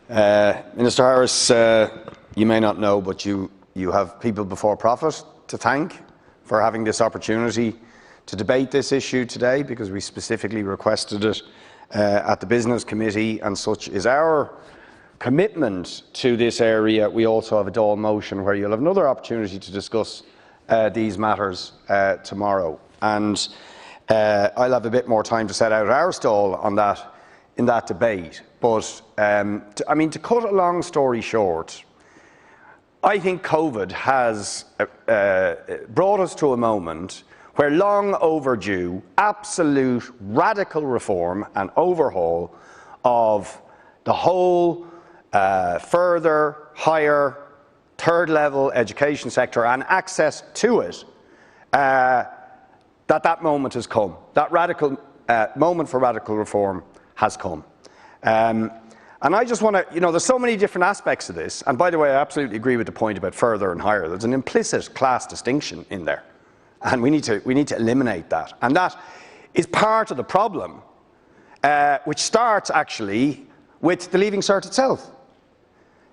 Minister Harris, you may not know, but you have people before profit to thank for having this opportunity to debate this issue today, because we specifically requested it at the Business Committee, and such is our commitment to this area. We also have a Dáil motion where you'll have another opportunity to discuss these matters tomorrow, and I'll have a bit more time to set out our stall on that in that debate. But to cut a long story short, I think COVID has brought us to a moment where long overdue, absolute radical reform and overhaul of the whole further, higher, third level education sector and access to it, that moment has come. That radical moment for radical reform has come. And I just want to, there's so many different aspects of this, and by the way, I absolutely agree with the point about further and higher. There's an implicit class distinction in there, and we need to eliminate that. And that is part of the problem, which starts actually with the Leaving Cert itself,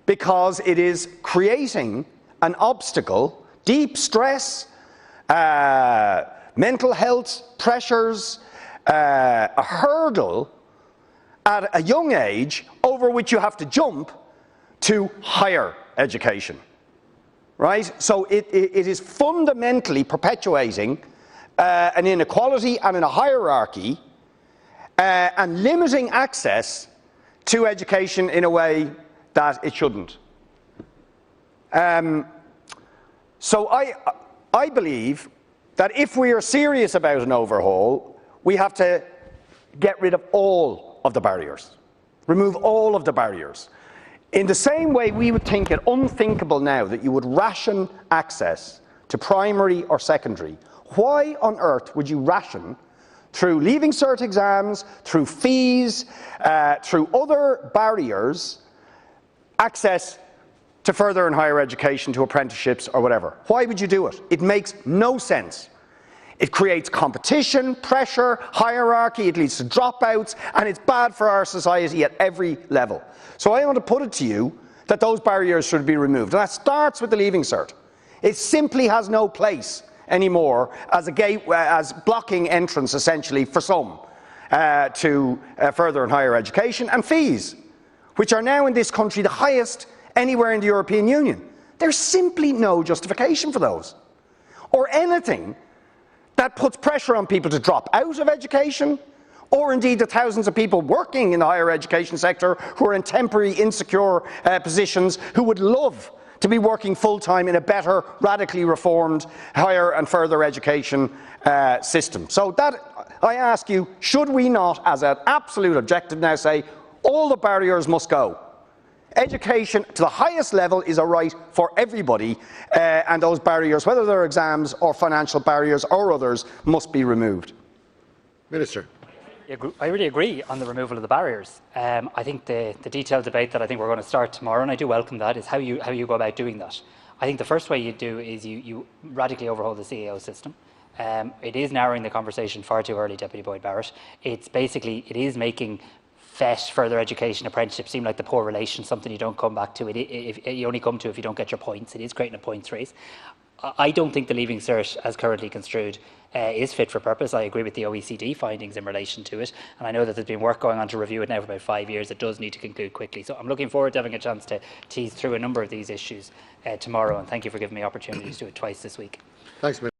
because it is creating an obstacle, deep stress, mental health pressures, a hurdle at a young age over which you have to jump to higher education, right? So it is fundamentally perpetuating an inequality and in a hierarchy and limiting access to education in a way that it shouldn't. So I believe that if we are serious about an overhaul, we have to get rid of all of the barriers, remove all of the barriers. In the same way, we would think it unthinkable now that you would ration access to primary or secondary. Why on earth would you ration, through Leaving Cert exams, through fees, through other barriers, access to further and higher education, to apprenticeships or whatever? Why would you do it? It makes no sense. It creates competition, pressure, hierarchy, it leads to dropouts, and it's bad for our society at every level. So I want to put it to you that those barriers should be removed. And that starts with the Leaving Cert. It simply has no place anymore as a gateway, as blocking entrance essentially for some to further and higher education, and fees, which are now in this country the highest anywhere in the European Union. There's simply no justification for those, or anything that puts pressure on people to drop out of education, or indeed the thousands of people working in the higher education sector who are in temporary, insecure positions, who would love to be working full-time in a better, radically reformed higher and further education system. So that, I ask you, should we not, as an absolute objective now, say all the barriers must go? Education to the highest level is a right for everybody, and those barriers, whether they're exams or financial barriers or others, must be removed. Minister. I really agree on the removal of the barriers. I think the detailed debate that I think we're going to start tomorrow, and I do welcome that, is how you go about doing that. I think the first way you do is you radically overhaul the CAO system. It is narrowing the conversation far too early, Deputy Boyd Barrett. It is making further education apprenticeship seem like the poor relation, something you don't come back to. You only come to if you don't get your points. It is creating a points race. I don't think the Leaving Cert, as currently construed, is fit for purpose. I agree with the OECD findings in relation to it, and I know that there's been work going on to review it now for about 5 years. It does need to conclude quickly. So I'm looking forward to having a chance to tease through a number of these issues tomorrow, and thank you for giving me opportunities to do it twice this week. Thanks, Minister.